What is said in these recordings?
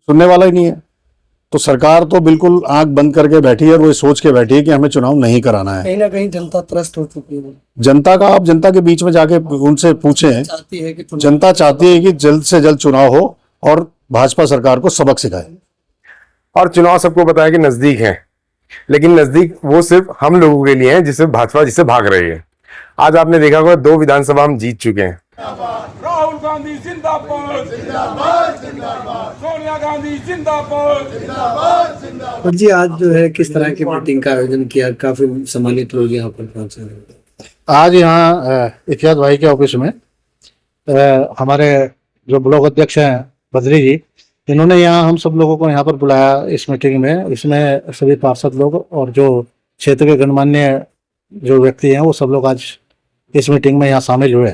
सुनने वाला ही नहीं है। तो सरकार तो बिल्कुल आंख बंद करके बैठी है और वो सोच के बैठी है कि हमें चुनाव नहीं कराना है। कहीं ना कहीं जनता त्रस्त हो चुकी है। जनता का, आप जनता के बीच में जाके उनसे पूछें, चाहती है कि जनता चाहती है कि जल्द से जल्द चुनाव हो और भाजपा सरकार को सबक सिखाए। और चुनाव सबको पता है कि नजदीक है, लेकिन नजदीक वो सिर्फ हम लोगों के लिए है जिसे भाजपा जिससे भाग रही है। आज आपने देखा होगा 2 विधानसभा हम जीत चुके हैं। राहुल गांधी जिंदाबाद जिंदाबाद जिंदाबाद, सोनिया गांधी जिंदाबाद जिंदाबाद जिंदाबाद। जी आज जो है किस तरह की मीटिंग का आयोजन किया, काफी सम्मानित लोग यहाँ पर पहुंचे हैं। आज यहाँ इतिहास भाई के ऑफिस में हमारे जो ब्लॉक अध्यक्ष हैं बद्री जी, इन्होंने यहाँ हम सब लोगों को यहाँ पर बुलाया इस मीटिंग में। इसमें सभी पार्षद लोग और जो क्षेत्र के गणमान्य जो व्यक्ति हैं वो सब लोग आज इस मीटिंग में यहाँ शामिल हुए।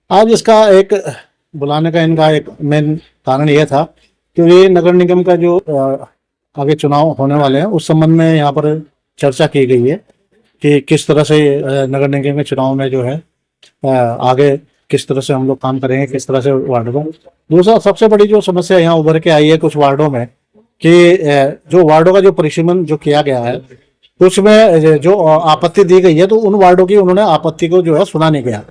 आज इसका एक बुलाने का इनका एक मेन कारण ये था कि नगर निगम का जो आगे चुनाव होने वाले हैं उस संबंध में यहाँ पर चर्चा की गई है कि किस तरह से नगर निगम के चुनाव में जो है आगे किस तरह से हम लोग काम करेंगे, किस तरह से वार्डों में। दूसरा सबसे बड़ी जो समस्या यहाँ उभर के आई है कुछ वार्डों में कि जो वार्डों का जो परिसीमन जो किया गया है उसमें जो आपत्ति दी गई है तो उन वार्डों की उन्होंने आपत्ति को जो है सुना नहीं गया।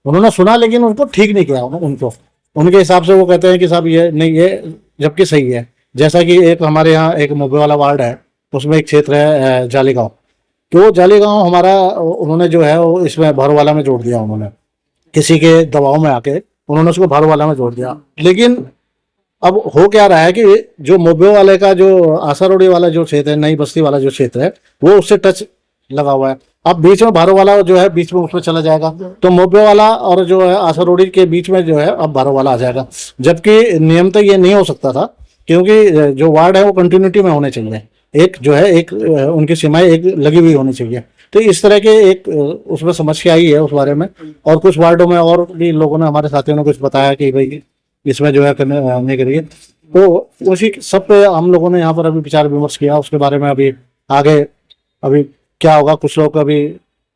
उन्होंने सुना लेकिन उनको ठीक नहीं किया उनको, उनके हिसाब से वो कहते हैं कि साहब ये नहीं, ये जबकि सही है। जैसा कि एक हमारे यहाँ एक मोबे वाला वार्ड है, उसमें एक क्षेत्र है जालीगांव, तो जालीगांव हमारा उन्होंने जो है वो इसमें भरवाला में जोड़ दिया। उन्होंने किसी के दबाव में आके उन्होंने उसको भरवाला में जोड़ दिया। लेकिन अब हो क्या रहा है कि जो मोबे वाले का जो आसारोड़ी वाला जो क्षेत्र है, नई बस्ती वाला जो क्षेत्र है, वो उससे टच लगा हुआ है। अब बीच में भारो वाला जो है बीच में उसमें चला जाएगा, तो मोबे वाला और जो है आसारोड़ी के बीच में जो है अब भारो वाला आ जाएगा। जबकि नियम तो ये नहीं हो सकता था, क्योंकि जो वार्ड है वो कंटिन्यूटी में होने चाहिए, एक जो है एक उनकी सीमाएं एक लगी हुई होनी चाहिए। तो इस तरह के एक उसमें समस्या आई है उस बारे में। और कुछ वार्डों में और भी लोगों ने, हमारे साथियों ने कुछ बताया कि भाई इसमें जो है करने के लिए, तो उसी सब पे हम लोगों ने यहाँ पर अभी विचार विमर्श किया। उसके बारे में अभी आगे अभी क्या होगा, कुछ लोग अभी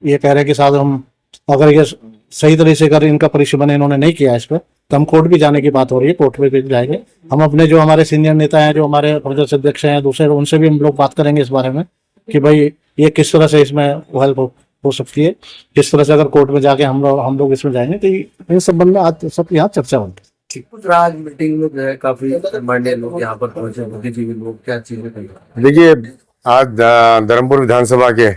ये कह रहे हैं कि साथ हम अगर ये सही तरीके से अगर इनका परिसीमन इन्होंने नहीं किया इस पर, तो हम कोर्ट भी जाने की बात हो रही है, कोर्ट में भी जाएंगे। हम अपने जो हमारे सीनियर नेता हैं, जो हमारे प्रदेश अध्यक्ष हैं दूसरे, उनसे भी हम लोग बात करेंगे इस बारे में कि भाई ये किस तरह से इसमें हेल्प हो सकती है, किस तरह से अगर कोर्ट में जाके हम लोग इसमें जाएंगे। तो इन संबंध में आज सब यहाँ चर्चा होगी। आज मीटिंग में जो है काफी गणमान्य लोग यहाँ पर पहुंचे, बुद्धिजीवी लोग, क्या चीजें कही। देखिए आज धर्मपुर विधानसभा के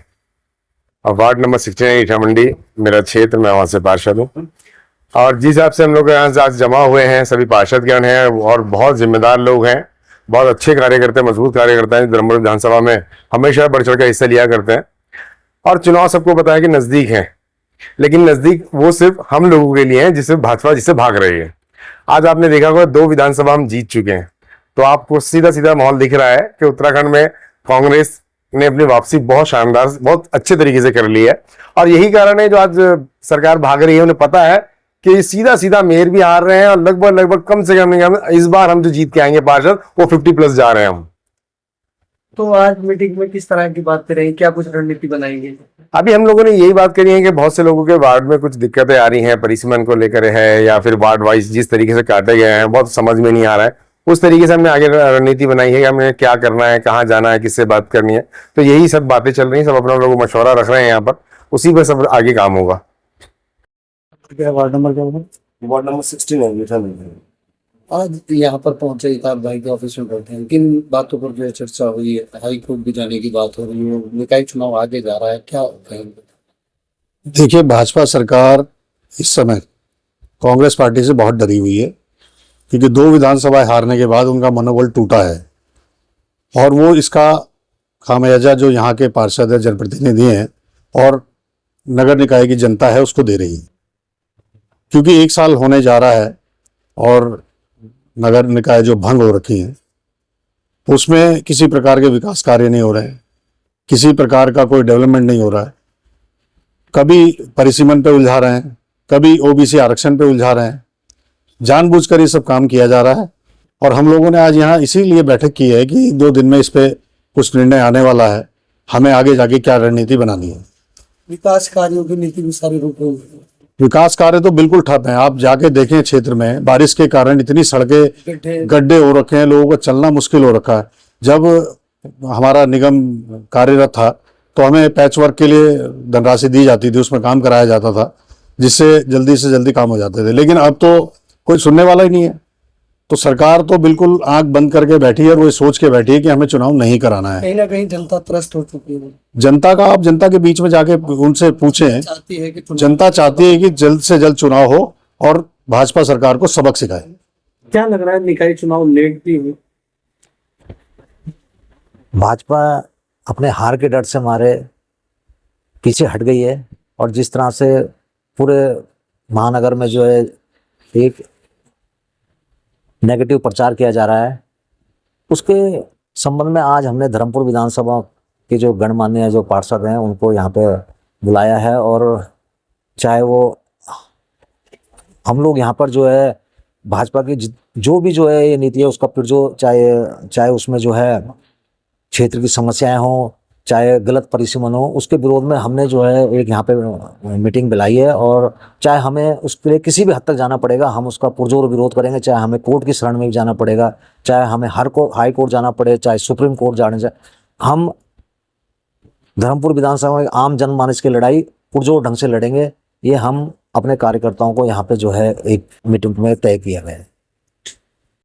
वार्ड नंबर 69 ईटा मंडी मेरा क्षेत्र, मैं वहां से पार्षद हूँ। और जिस हिसाब से हम लोग यहाँ आज जमा हुए हैं, सभी पार्षदगण हैं और बहुत जिम्मेदार लोग हैं, बहुत अच्छे कार्यकर्ता, मजबूत कार्यकर्ता हैं, धर्मपुर विधानसभा में हमेशा बढ़ चढ़ कर हिस्सा लिया करते हैं। और चुनाव सबको पता है कि नजदीक है, लेकिन नजदीक वो सिर्फ हम लोगों के लिए है जिसे भाजपा जिससे भाग रही है। आज आपने देखा होगा 2 विधानसभा हम जीत चुके हैं, तो आपको सीधा सीधा माहौल दिख रहा है कि उत्तराखंड में कांग्रेस ने अपनी वापसी बहुत शानदार, बहुत अच्छे तरीके से कर ली है। और यही कारण है जो आज सरकार भाग रही है। उन्हें पता है कि सीधा सीधा मेयर भी हार रहे हैं और लगभग कम से कम इस बार हम जो जीत के आएंगे पार्षद वो 50+ जा रहे हैं हम। तो आज मीटिंग में किस तरह की बात करेंगे, क्या कुछ रणनीति बनाएंगे? अभी हम लोगों ने यही बात करी है कि बहुत से लोगों के वार्ड में कुछ दिक्कतें आ रही हैं, परिसीमन को लेकर है या फिर वार्ड वाइज जिस तरीके से काटे गए हैं बहुत समझ में नहीं आ रहा है। उस तरीके से हमने आगे रणनीति बनाई है कि हमें क्या करना है, कहाँ जाना है, किससे बात करनी है। तो यही सब बातें चल रही हैं, सब अपना लोग मशवरा रख रहे हैं यहाँ पर, उसी पर सब आगे काम होगा। वार्ड नंबर क्या होगा? वार्ड नंबर 69 आज यहाँ पर पहुंचे इताब भाई के ऑफिस में बैठे हैं, किन बातों पर जो चर्चा हुई है? हाई कोर्ट भी जाने की बात हो रही है, निकाय चुनाव आगे जा रहा है, क्या कहेंगे? देखिए, भाजपा सरकार इस समय कांग्रेस पार्टी से बहुत डरी हुई है, क्योंकि 2 विधानसभाएं हारने के बाद उनका मनोबल टूटा है। और वो इसका खामियाजा जो यहाँ के पार्षद है, जनप्रतिनिधि हैं और नगर निकाय की जनता है उसको दे रही है। क्योंकि 1 साल होने जा रहा है और नगर निकाय जो भंग हो रखी हैं उसमें किसी प्रकार के विकास कार्य नहीं हो रहे हैं, किसी प्रकार का कोई डेवलपमेंट नहीं हो रहा है। कभी परिसीमन पे उलझा रहे हैं, कभी ओबीसी आरक्षण पे उलझा रहे हैं, जानबूझकर ये सब काम किया जा रहा है। और हम लोगों ने आज यहाँ इसीलिए बैठक की है कि 2 दिन में इस पे कुछ निर्णय आने वाला है, हमें आगे जाके क्या रणनीति बनानी है। विकास कार्यों की नीति भी सारी रूप होगी। विकास कार्य तो बिल्कुल ठप है। आप जाके देखें क्षेत्र में बारिश के कारण इतनी सड़कें गड्ढे हो रखे हैं, लोगों को चलना मुश्किल हो रखा है। जब हमारा निगम कार्यरत था तो हमें पैच वर्क के लिए धनराशि दी जाती थी, उसमें काम कराया जाता था, जिससे जल्दी से जल्दी काम हो जाते थे। लेकिन अब तो कोई सुनने वाला ही नहीं है। तो सरकार तो बिल्कुल आंख बंद करके बैठी है और वो सोच के बैठी है कि हमें चुनाव नहीं कराना है। कहीं ना कहीं जनता त्रस्त हो चुकी है, जनता का, आप जनता के बीच में जाके उनसे पूछें, चाहती है कि जनता चाहती है कि जल्द से जल्द चुनाव हो और भाजपा सरकार को सबक सिखाए। क्या लग रहा है निकाय चुनाव लेट भी हुए? भाजपा अपने हार के डर से हमारे पीछे हट गई है और जिस तरह से पूरे महानगर में जो है एक नेगेटिव प्रचार किया जा रहा है, उसके संबंध में आज हमने धर्मपुर विधानसभा के जो गणमान्य जो पार्षद हैं उनको यहाँ पे बुलाया है। और चाहे वो हम लोग यहाँ पर जो है भाजपा की जो भी जो है ये नीति है उसका फिर जो चाहे उसमें जो है क्षेत्र की समस्याएं हों, चाहे गलत परिसीमन हो, उसके विरोध में हमने जो है एक यहाँ पे मीटिंग बुलाई है। और चाहे हमें उसके लिए किसी भी हद तक जाना पड़ेगा, हम उसका पुरजोर विरोध करेंगे। चाहे हमें कोर्ट की शरण में भी जाना पड़ेगा, चाहे हमें हाई कोर्ट जाना पड़े, चाहे सुप्रीम कोर्ट जाने जाए, हम धर्मपुर विधानसभा में आम जनमानस की लड़ाई पुरजोर ढंग से लड़ेंगे। ये हम अपने कार्यकर्ताओं को यहाँ पे जो है एक मीटिंग में तय किया गया है।